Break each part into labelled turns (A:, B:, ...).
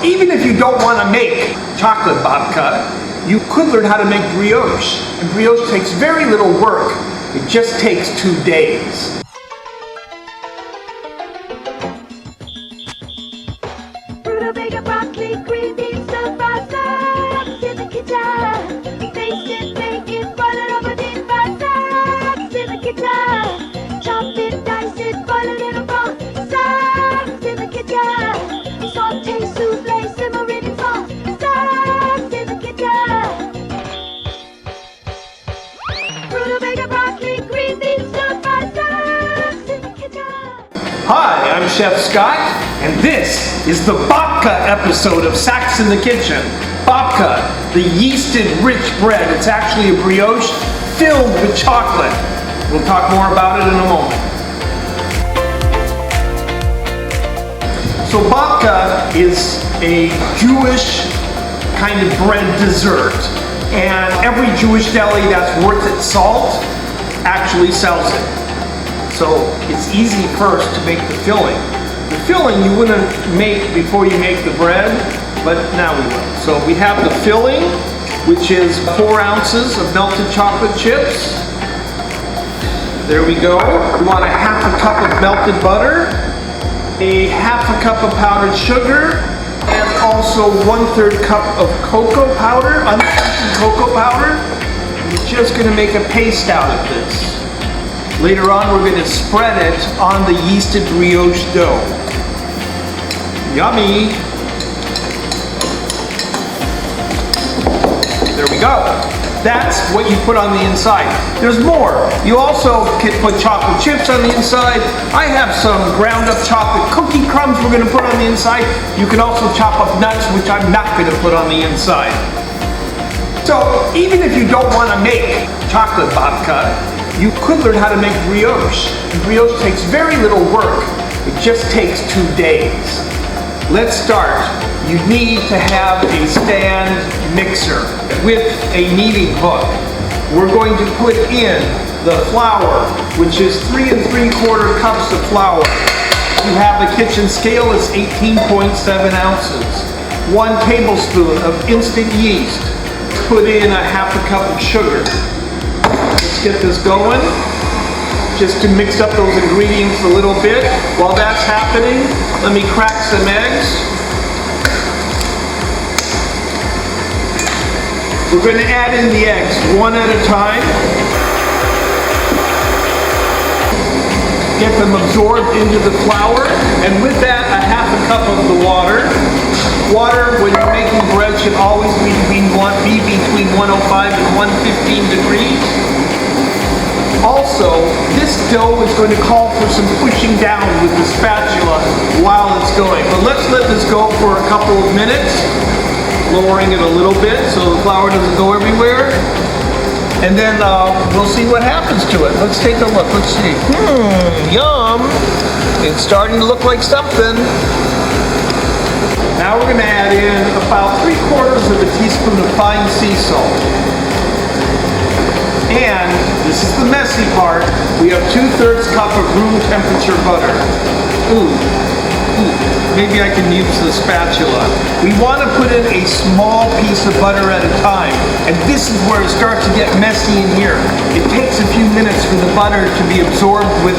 A: Even if you don't want to make chocolate babka, you could learn how to make brioche. And brioche takes very little work. It just takes 2 days.
B: Rutabaga, broccoli, green beans, stir-fried salads in the kitchen. Taste it, bake it, boil it over deep-fried salads in the kitchen. Chop it, dice it, boil it in a broth. Salads in the kitchen. Saute, souffle, simmer it in sauce. Salads in the kitchen. Rutabaga, broccoli, green beans, stir-fried salads in the kitchen.
A: Hi, I'm Chef Scott, and this is the babka episode of Sacks in the Kitchen. Babka, the yeasted rich bread. It's actually a brioche filled with chocolate. We'll talk more about it in a moment. So babka is a Jewish kind of bread dessert, and every Jewish deli that's worth its salt actually sells it. So it's easy first to make the filling. The filling you wouldn't make before you make the bread, but now we will. So we have the filling, which is 4 ounces of melted chocolate chips. There we go. We want a half a cup of melted butter, a half a cup of powdered sugar, and also 1/3 cup of cocoa powder, unsweetened cocoa powder. We're just gonna make a paste out of this. Later on, we're going to spread it on the yeasted brioche dough. Yummy! There we go. That's what you put on the inside. There's more. You also can put chocolate chips on the inside. I have some ground up chocolate cookie crumbs we're going to put on the inside. You can also chop up nuts, which I'm not going to put on the inside. So even if you don't want to make chocolate babka, you could learn how to make brioche. And brioche takes very little work. It just takes 2 days. Let's start. You need to have a stand mixer with a kneading hook. We're going to put in the flour, which is 3 3/4 cups of flour. If you have a kitchen scale, it's 18.7 ounces. 1 tablespoon of instant yeast. Put in a half a cup of sugar. Let's get this going, just to mix up those ingredients a little bit. While that's happening, let me crack some eggs. We're going to add in the eggs one at a time. Get them absorbed into the flour, and with that, a half a cup of the water. Water, when you're making bread, should always be between 105 and 115 degrees. Also, this dough is going to call for some pushing down with the spatula while it's going. But let's let this go for a couple of minutes, lowering it a little bit so the flour doesn't go everywhere. And then we'll see what happens to it. Let's take a look. Let's see. Yum! It's starting to look like something. Now we're going to add in about 3/4 of a teaspoon of fine sea salt. And this is the messy part. We have 2/3 cup of room temperature butter. Maybe I can use the spatula. We want to put in a small piece of butter at a time. And this is where it starts to get messy in here. It takes a few minutes for the butter to be absorbed with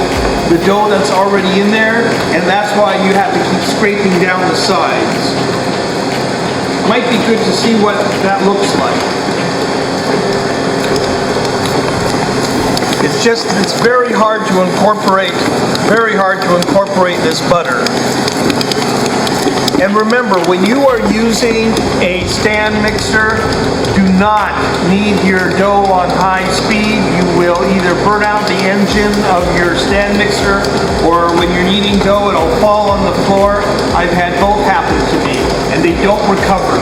A: the dough that's already in there. And that's why you have to keep scraping down the sides. Might be good to see what that looks like. It's very hard to incorporate this butter. And remember, when you are using a stand mixer, do not knead your dough on high speed. You will either burn out the engine of your stand mixer, or when you're kneading dough, it'll fall on the floor. I've had both happen to me, and they don't recover.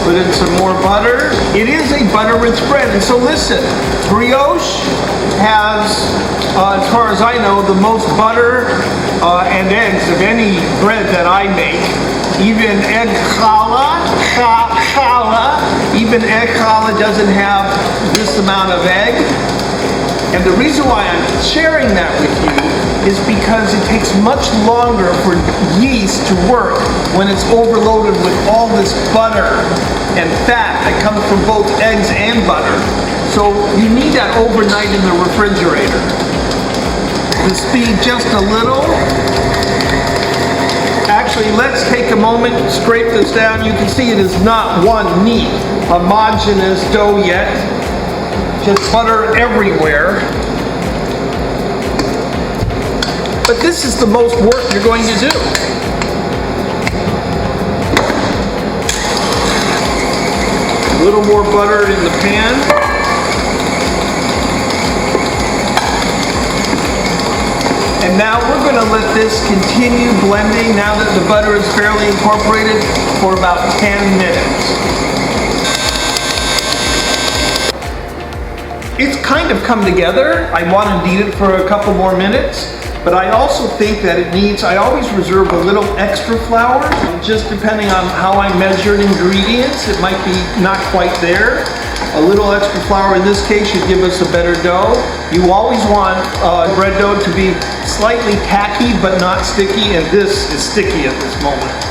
A: Put in some more butter. It is a butter-rich bread, and so listen, brioche has, as far as I know, the most butter and eggs of any bread that I make. Even egg challah, even egg challah doesn't have this amount of egg. And the reason why I'm sharing that with you is because it takes much longer for yeast to work when it's overloaded with all this butter and fat that comes from both eggs and butter. So you need that overnight in the refrigerator. The speed just a little. Actually, let's take a moment and scrape this down. You can see it is not one neat, homogeneous dough yet. Just butter everywhere. But this is the most work you're going to do. A little more butter in the pan. And now we're going to let this continue blending now that the butter is fairly incorporated for about 10 minutes. It's kind of come together. I want to knead it for a couple more minutes, but I also think that it needs, I always reserve a little extra flour, just depending on how I measured ingredients. It might be not quite there. A little extra flour in this case should give us a better dough. You always want bread dough to be slightly tacky but not sticky, and this is sticky at this moment.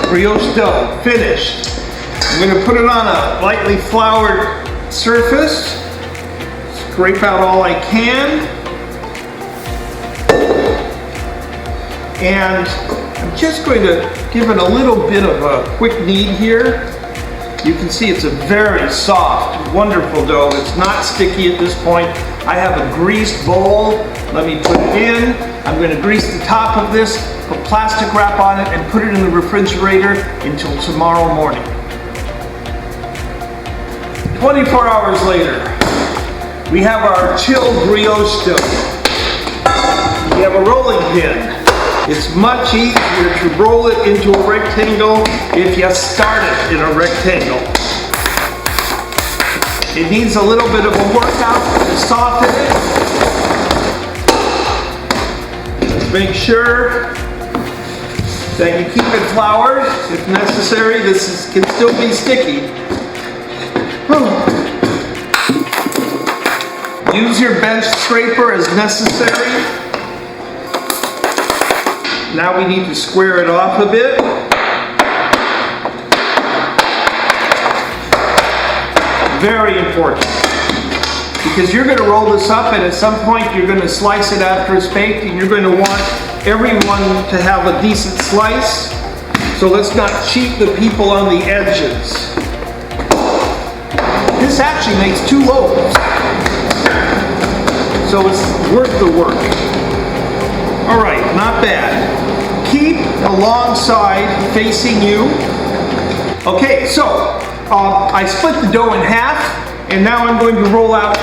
A: Brioche dough, finished. I'm going to put it on a lightly floured surface. Scrape out all I can. And I'm just going to give it a little bit of a quick knead here. You can see it's a very soft, wonderful dough. It's not sticky at this point. I have a greased bowl. Let me put it in. I'm going to grease the top of this, put plastic wrap on it, and put it in the refrigerator until tomorrow morning. 24 hours later, we have our chilled brioche dough. We have a rolling pin. It's much easier to roll it into a rectangle if you start it in a rectangle. It needs a little bit of a workout to soften it. Make sure that you keep it floured if necessary. This can still be sticky. Use your bench scraper as necessary. Now we need to square it off a bit. Very important. Because you're going to roll this up and at some point you're going to slice it after it's baked, and you're going to want everyone to have a decent slice. So let's not cheat the people on the edges. This actually makes 2 loaves. So it's worth the work. All right, not bad. Keep the long side facing you. Okay, so I split the dough in half, and now I'm going to roll out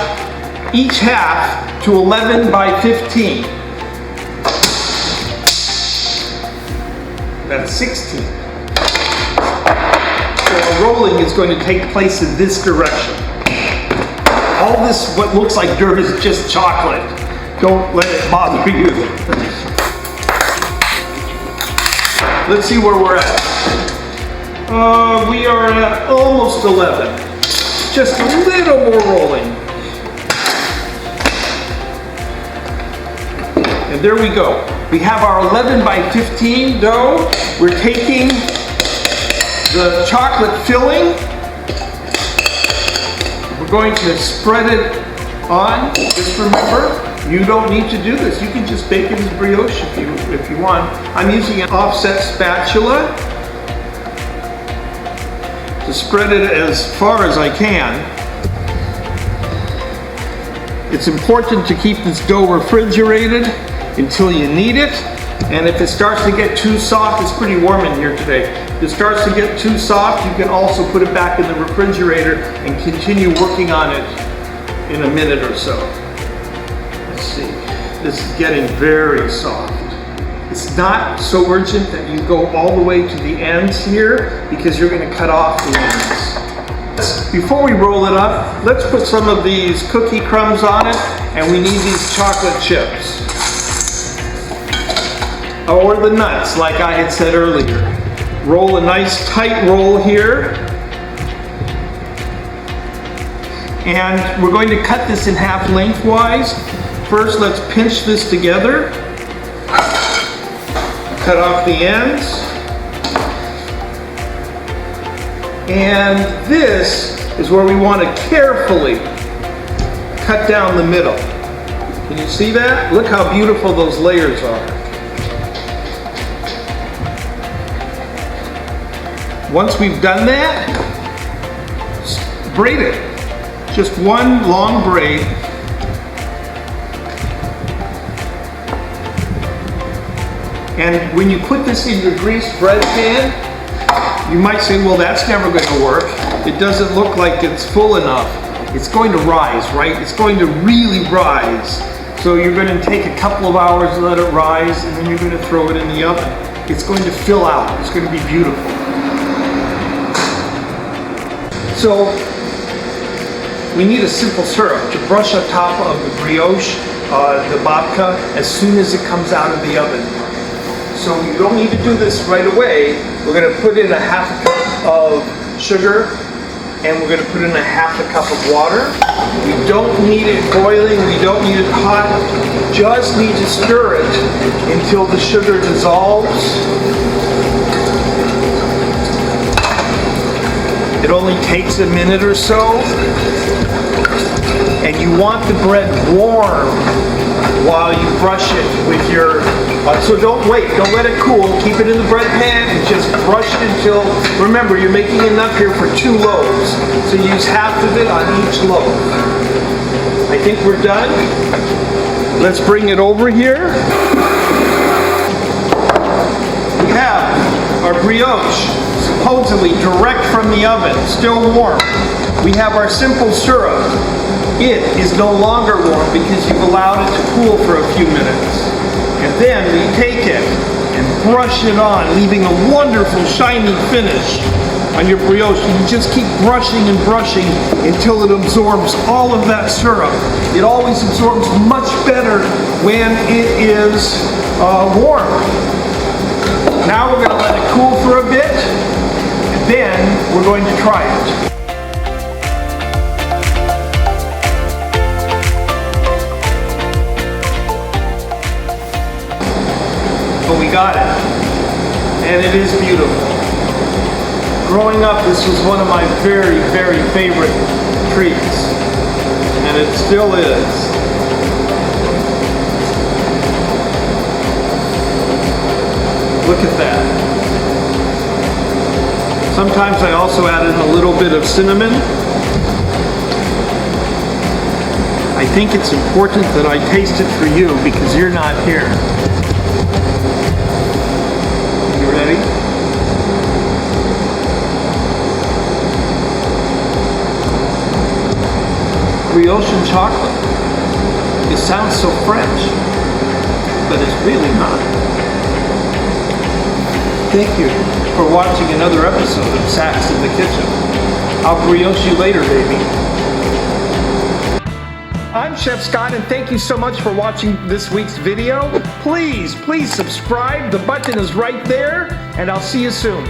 A: each half to 11 by 15. That's 16. So rolling is going to take place in this direction. All this, what looks like dirt, is just chocolate. Don't let it bother you. Let's see where we're at. We are at almost 11. Just a little more rolling. And there we go. We have our 11 by 15 dough. We're taking the chocolate filling. We're going to spread it on. Just remember, you don't need to do this. You can just bake it as brioche if you want. I'm using an offset spatula to spread it as far as I can. It's important to keep this dough refrigerated until you need it. And if it starts to get too soft, it's pretty warm in here today. If it starts to get too soft, you can also put it back in the refrigerator and continue working on it in a minute or so. Let's see. This is getting very soft. It's not so urgent that you go all the way to the ends here, because you're going to cut off the ends. Before we roll it up, let's put some of these cookie crumbs on it, and we need these chocolate chips. or the nuts, like I had said earlier. Roll a nice tight roll here. And we're going to cut this in half lengthwise. First, let's pinch this together. Cut off the ends. And this is where we want to carefully cut down the middle. Can you see that? Look how beautiful those layers are. Once we've done that, braid it. Just one long braid. And when you put this in your greased bread pan, you might say, well, that's never going to work. It doesn't look like it's full enough. It's going to rise, right? It's going to really rise. So you're going to take a couple of hours to let it rise, and then you're going to throw it in the oven. It's going to fill out. It's going to be beautiful. So we need a simple syrup to brush on top of the brioche, the babka, as soon as it comes out of the oven. So you don't need to do this right away. We're going to put in a half a cup of sugar, and we're going to put in a half a cup of water. We don't need it boiling, we don't need it hot. Just need to stir it until the sugar dissolves. It only takes a minute or so. And you want the bread warm while you brush it with your, so don't wait, don't let it cool, keep it in the bread pan and just brush it until, remember you're making enough here for 2 loaves, so use half of it on each loaf. I think we're done. Let's bring it over here. We have our brioche, supposedly direct from the oven, still warm. We have our simple syrup. It is no longer warm because you've allowed it to cool for a few minutes. And then we take it and brush it on, leaving a wonderful shiny finish on your brioche. You just keep brushing and brushing until it absorbs all of that syrup. It always absorbs much better when it is warm. Now we're going to let it cool for a bit, and then we're going to try it. But we got it, and it is beautiful. Growing up, this was one of my very, very favorite treats, and it still is. Look at that. Sometimes I also add in a little bit of cinnamon. I think it's important that I taste it for you because you're not here. You ready? Brioche and chocolate. It sounds so French, but it's really not. Thank you for watching another episode of Sacks in the Kitchen. I'll brioche you later, baby. I'm Chef Scott, and thank you so much for watching this week's video. Please subscribe. The button is right there, and I'll see you soon.